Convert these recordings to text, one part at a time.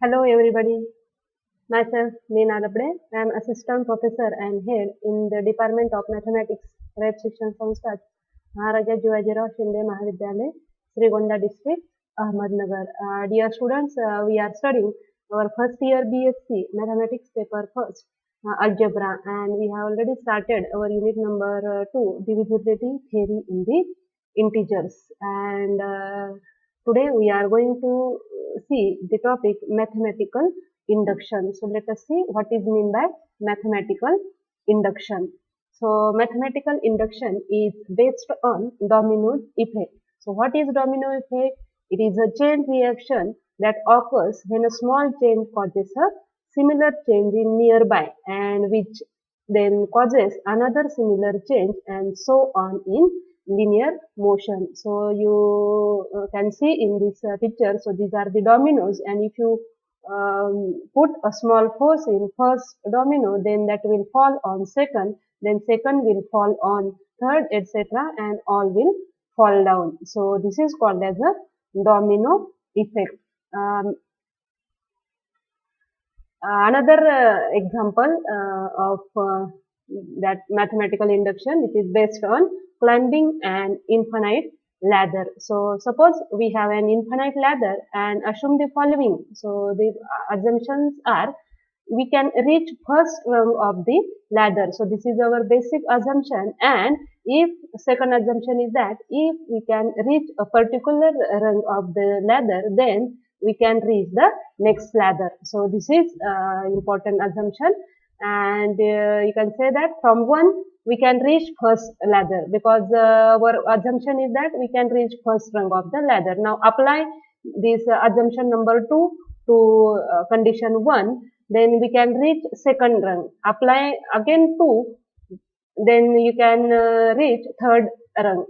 Hello everybody, myself Meena Labde. I am Assistant Professor and Head in the Department of Mathematics, Rep Shikshan Samsthat, Maharaja Jivajirao Shinde Mahavidyalaya, Srigonda District, Ahmednagar. Dear students, we are studying our first year BSc Mathematics paper first, Algebra, and we have already started our unit number 2, Divisibility Theory in the Integers. And today we are going to see the topic mathematical induction. So let us see what is mean by mathematical induction. So mathematical induction is based on domino effect. So what is domino effect? It is a chain reaction that occurs when a small change causes a similar change in nearby and which then causes another similar change and so on in linear motion. So you can see in this picture, so these are the dominoes, and if you put a small force in first domino, then that will fall on second, then second will fall on third, etc., and all will fall down. So this is called as a domino effect. Um, Another example of that mathematical induction, which is based on climbing an infinite ladder. So suppose we have an infinite ladder and assume the following. So the assumptions are we can reach first rung of the ladder. So this is our basic assumption, and if second assumption is that if we can reach a particular rung of the ladder, then we can reach the next ladder. So this is important assumption, and you can say that from one we can reach first ladder because our assumption is that we can reach first rung of the ladder. Now apply this assumption number 2 to condition 1, then we can reach second rung. Apply again 2, then you can reach third rung,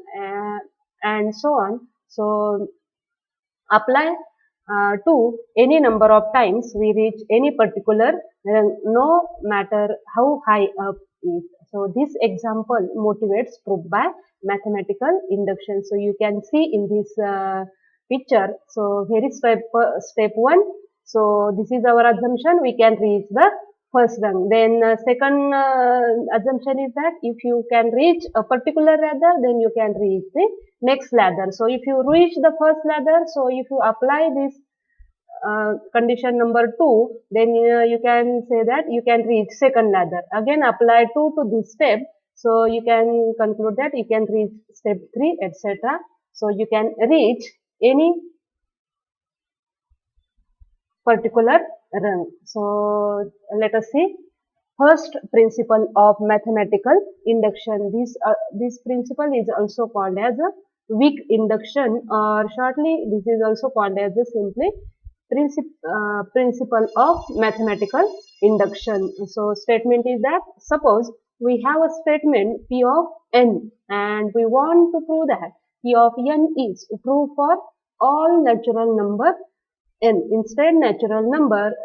and so on. So apply to any number of times we reach any particular rung, no matter how high up it. So this example motivates proof by mathematical induction. So you can see in this picture. So here is step 1. So this is our assumption, we can reach the first rung. Then second assumption is that if you can reach a particular ladder, then you can reach the next ladder. So if you reach the first ladder, so if you apply this condition number 2, then you can say that you can reach second ladder. Again apply 2 to this step, so you can conclude that you can reach step 3, etc. So you can reach any particular rung. So let us see first principle of mathematical induction. This principle is also called as a weak induction, or shortly this is also called as a simply principle of mathematical induction. So statement is that suppose we have a statement P of n and we want to prove that P of n is true for all natural number n. Instead natural number,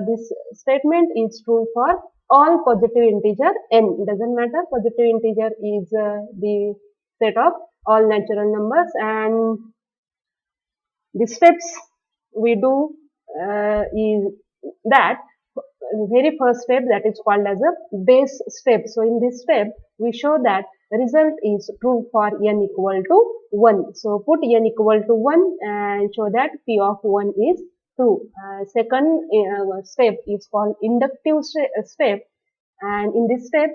this statement is true for all positive integer n. Doesn't matter, positive integer is the set of all natural numbers, and the steps we do is that very first step, that is called as a base step. So in this step we show that result is true for n equal to 1. So put n equal to 1 and show that P of 1 is true. Second step is called inductive step, and in this step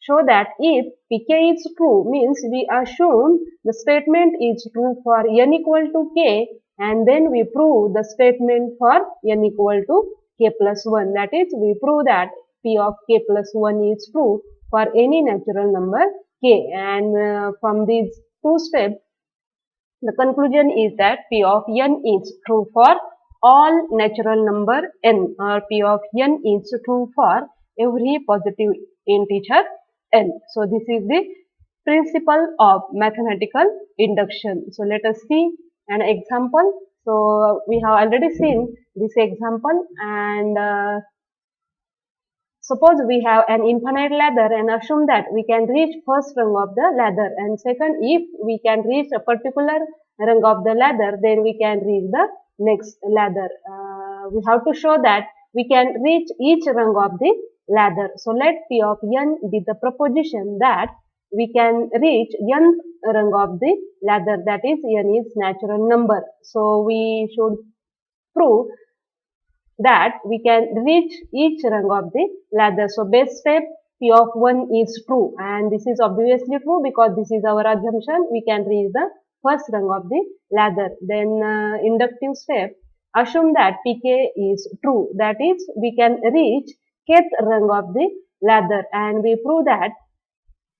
show that if pk is true, means we assume the statement is true for n equal to k, and then we prove the statement for n equal to k plus 1. That is, we prove that p of k plus 1 is true for any natural number k, and from these two steps the conclusion is that P of n is true for all natural number n, or P of n is true for every positive integer n. So this is the principle of mathematical induction. So let us see an example. So we have already seen this example, and suppose we have an infinite ladder and assume that we can reach first rung of the ladder, and second, if we can reach a particular rung of the ladder, then we can reach the next ladder. we have to show that we can reach each rung of the ladder. So let P of n be the proposition that we can reach nth rung of the ladder, that is n is natural number. So we should prove that we can reach each rung of the ladder. So base step P of 1 is true, and this is obviously true because this is our assumption. We can reach the first rung of the ladder. Then inductive step, assume that Pk is true, that is we can reach kth rung of the ladder, and we prove that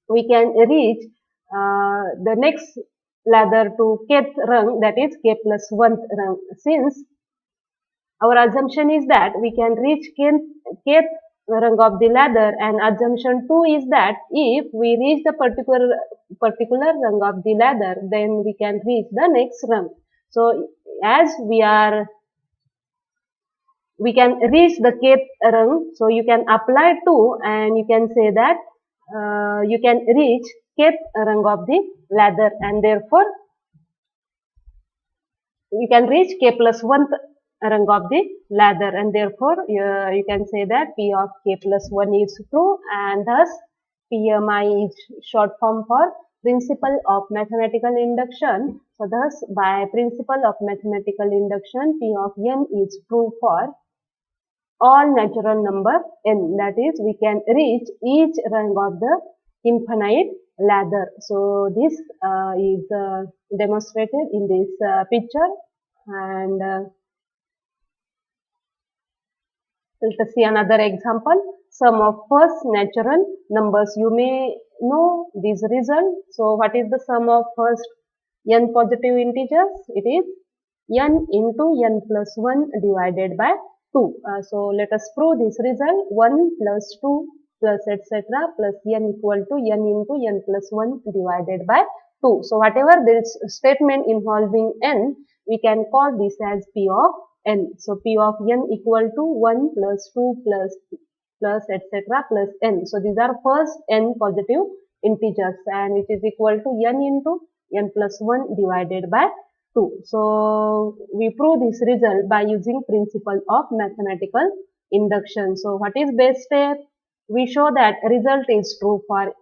we can reach the next ladder to kth rung, that is k plus 1th rung. Since our assumption is that we can reach kth rung of the ladder, and assumption 2 is that if we reach the particular rung of the ladder, then we can reach the next rung. So as we can reach the kth rung, so you can apply 2 and you can say that you can reach kth rung of the ladder, and therefore you can reach k plus 1th rung of the ladder, and therefore you can say that P of k plus 1 is true, and thus PMI is short form for principle of mathematical induction. So thus by principle of mathematical induction, P of n is true for all natural number n, that is we can reach each rung of the infinite ladder. So this is demonstrated in this picture, and let us see another example. Sum of first natural numbers. You may know this result. So what is the sum of first n positive integers? It is n into n plus 1 divided by 2. So let us prove this result. 1 plus 2 plus etc. plus n equal to n into n plus 1 divided by 2. So whatever this statement involving n, we can call this as P of n. So P of n equal to 1 plus 2 plus etc. plus n. So these are first n positive integers, and which is equal to n into n plus 1 divided by 2. So we prove this result by using principle of mathematical induction. So what is base step? We show that result is true for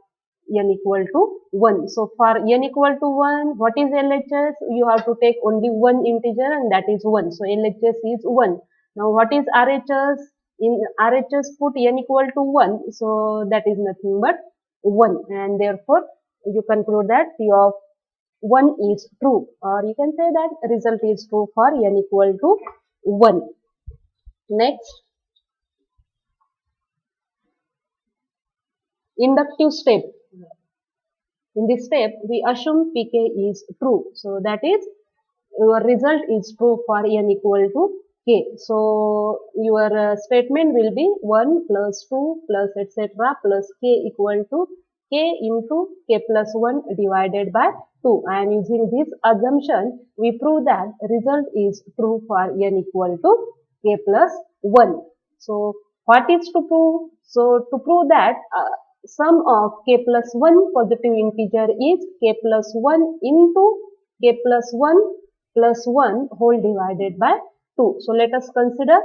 n equal to 1. So for n equal to 1, what is LHS? You have to take only one integer, and that is 1. So LHS is 1. Now what is RHS? In RHS put n equal to 1. So that is nothing but 1, and therefore you conclude that P of 1 is true, or you can say that result is true for n equal to 1. Next, inductive step. In this step, we assume Pk is true. So that is, your result is true for n equal to k. So your statement will be 1 plus 2 plus etc. plus k equal to k into k plus 1 divided by 2. And using this assumption, we prove that result is true for n equal to k plus 1. So what is to prove? So to prove that sum of k plus 1 positive integer is k plus 1 into k plus 1 plus 1 whole divided by 2. So let us consider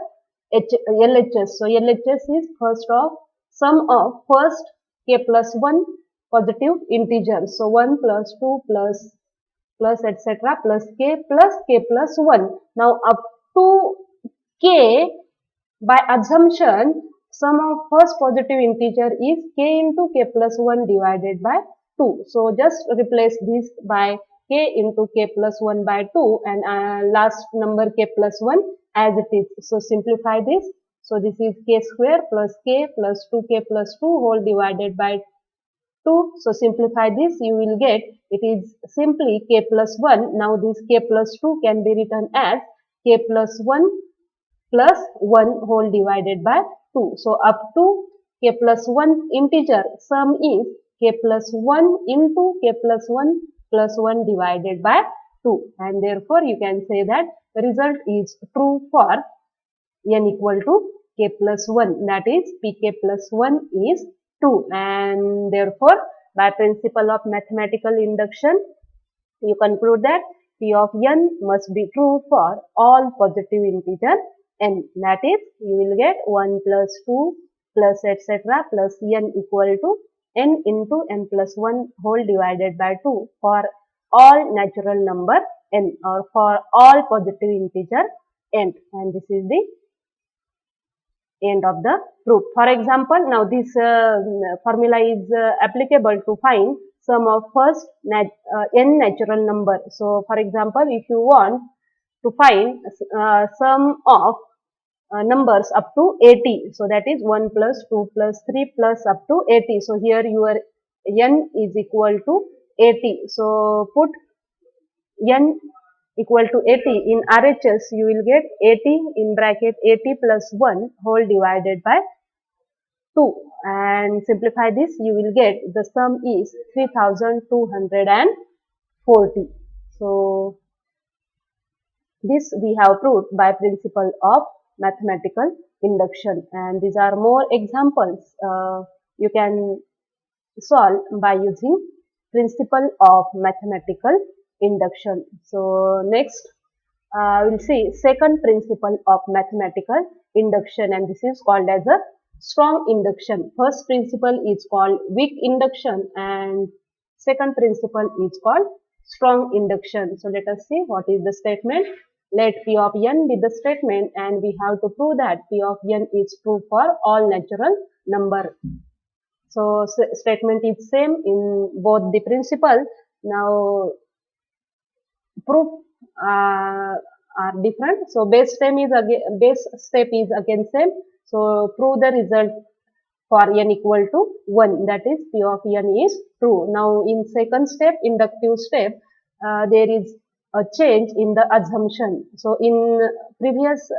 LHS. So LHS is first of sum of first k plus 1 positive integers. So 1 plus 2 plus etc. plus k plus 1. Now up to k, by assumption, sum of first positive integer is k into k plus 1 divided by 2. So just replace this by k into k plus 1 by 2, and last number k plus 1 as it is. So simplify this. So this is k square plus k plus 2k plus 2 whole divided by 2. So simplify this, you will get it is simply k plus 1. Now this k plus 2 can be written as k plus 1 plus 1 whole divided by 2. So up to k plus 1 integer, sum is k plus 1 into k plus 1 plus 1 divided by 2, and therefore you can say that the result is true for n equal to k plus 1, that is pk plus 1 is true, and therefore by principle of mathematical induction you conclude that P of n must be true for all positive integers n. That is, you will get 1 plus 2 plus etc. plus n equal to n into n plus 1 whole divided by 2 for all natural number n, or for all positive integer n, and this is the end of the proof. For example, now this formula is applicable to find sum of first n natural number. So, for example, if you want to find sum of numbers up to 80, so that is 1 plus 2 plus 3 plus up to 80. So, here your n is equal to 80. So, put n equal to 80 in RHS, you will get 80 in bracket 80 plus 1 whole divided by 2, and simplify this, you will get the sum is 3240. So, this we have proved by principle of mathematical induction, and these are more examples you can solve by using principle of mathematical induction. So, next we'll see second principle of mathematical induction, and this is called as a strong induction. First principle is called weak induction and second principle is called strong induction. So, let us see what is the statement. Let P of n be the statement, and we have to prove that P of n is true for all natural number. So, statement is same in both the principle. Now, proof are different. So, base step is again same. So, prove the result for n equal to 1, that is P of n is true. Now, in second step, inductive step, there is a change in the assumption. So, in previous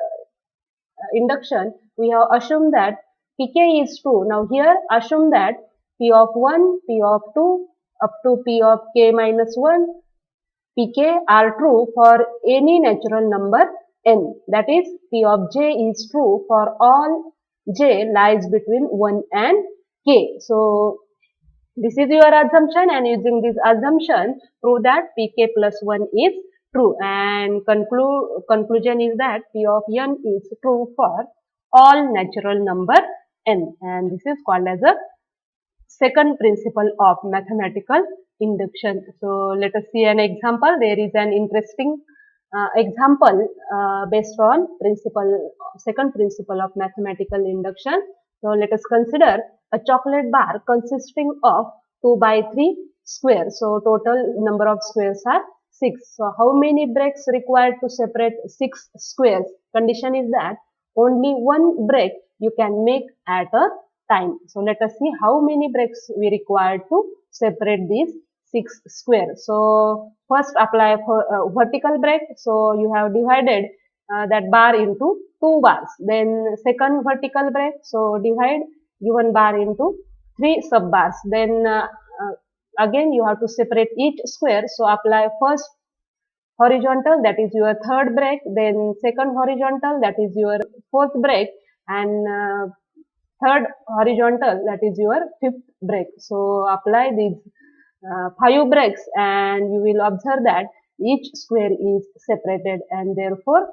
induction, we have assumed that Pk is true. Now, here assume that P of 1, P of 2 up to P of k minus 1 Pk are true for any natural number n. That is, P of j is true for all j lies between 1 and k. So, this is your assumption, and using this assumption, prove that Pk plus 1 is true, and conclusion is that P of n is true for all natural number n, and this is called as a second principle of mathematical induction. So, let us see an example. There is an interesting example based on second principle of mathematical induction. So, let us consider a chocolate bar consisting of 2 by 3 squares. So, total number of squares are 6. So, how many breaks required to separate 6 squares? Condition is that only one break you can make at a time. So, let us see how many breaks we require to separate these 6 squares. So, first apply for vertical break. So, you have divided that bar into 2 bars. Then second vertical break. So, divide given bar into 3 sub bars. Then again you have to separate each square. So, apply first horizontal, that is your third break. Then second horizontal, that is your fourth break, and third horizontal, that is your fifth break. So, apply these 5 breaks, and you will observe that each square is separated, and therefore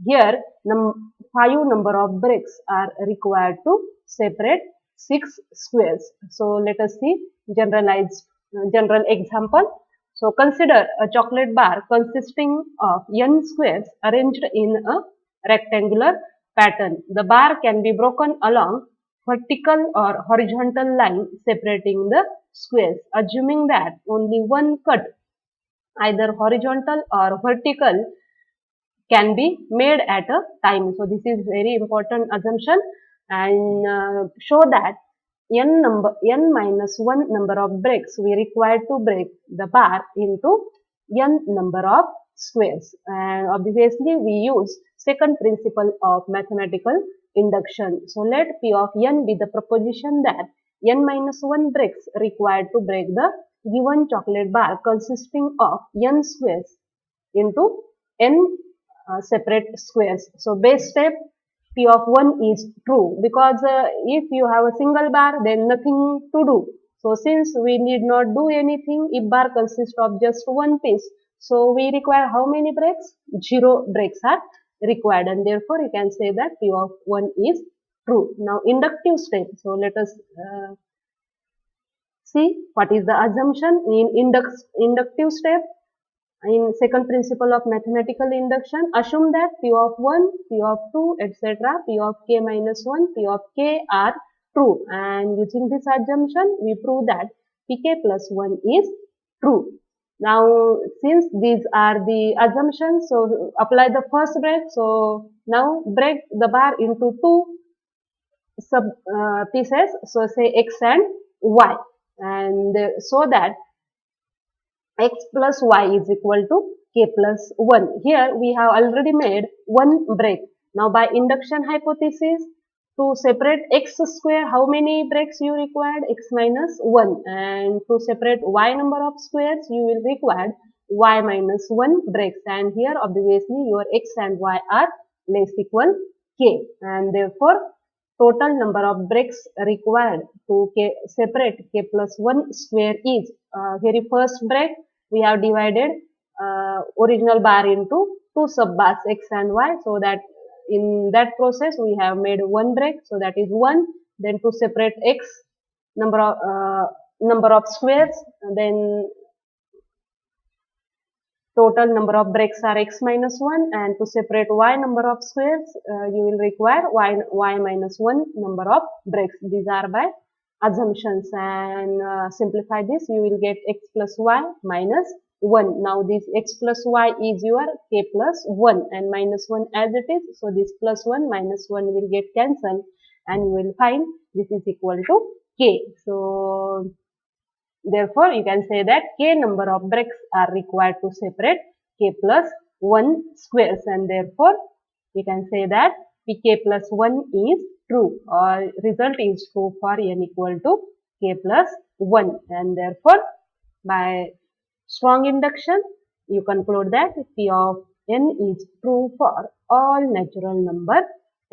here 5 number of breaks are required to separate 6 squares. So, let us see general example. So, consider a chocolate bar consisting of n squares arranged in a rectangular pattern. The bar can be broken along vertical or horizontal line separating the squares, assuming that only one cut, either horizontal or vertical, can be made at a time. So, this is very important assumption, and show that n minus 1 number of breaks we require to break the bar into n number of squares, and obviously we use second principle of mathematical induction. So, let P of n be the proposition that n minus 1 breaks required to break the given chocolate bar consisting of n squares into n separate squares. So, base step P of 1 is true, because if you have a single bar, then nothing to do. So, since we need not do anything if bar consists of just one piece, so we require how many breaks? 0 breaks are required, and therefore you can say that P of 1 is true. Now inductive step. So let us see what is the assumption in inductive step. In second principle of mathematical induction, assume that P of 1, P of 2, etc., P of k minus 1, P of k are true. And using this assumption, we prove that Pk plus 1 is true. Now, since these are the assumptions, so apply the first break. So now break the bar into two sub pieces. So say x and y, and so that x plus y is equal to k plus 1. Here we have already made one break. Now by induction hypothesis, to separate x square, how many breaks you required? X minus 1. And to separate y number of squares, you will require y minus 1 breaks. And here obviously your x and y are less equal k. And therefore total number of breaks required to separate k plus 1 square is very first break we have divided original bar into two sub bars x and y, so that in that process we have made one break, so that is 1. Then to separate x number of squares, then total number of breaks are x minus 1, and to separate y number of squares, you will require y minus 1 number of breaks. These are by assumptions, and simplify this, you will get x plus y minus 1. Now this x plus y is your k plus 1 and minus 1 as it is. So this plus 1 minus 1 will get cancelled, and you will find this is equal to k. So therefore, you can say that k number of breaks are required to separate k plus 1 squares, and therefore we can say that pk plus 1 is true, or result is true for n equal to k plus 1, and therefore by strong induction you conclude that p of n is true for all natural number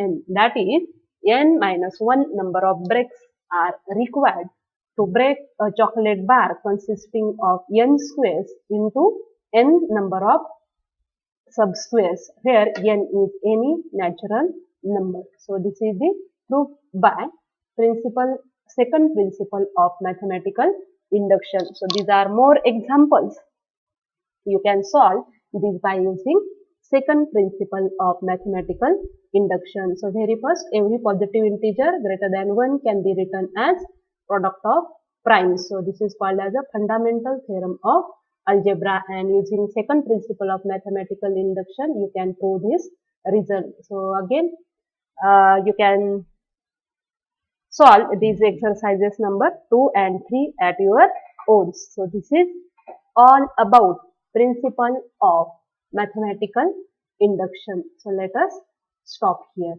n, that is n minus 1 number of breaks are required to break a chocolate bar consisting of n squares into n number of subsquares, where n is any natural number. So this is the proof by second principle of mathematical induction. So these are more examples. You can solve this by using second principle of mathematical induction. So very first, every positive integer greater than 1 can be written as product of primes. So this is called as a fundamental theorem of algebra, and using second principle of mathematical induction, you can prove this result. So again, you can solve these exercises number 2 and 3 at your own. So this is all about principle of mathematical induction. So let us stop here.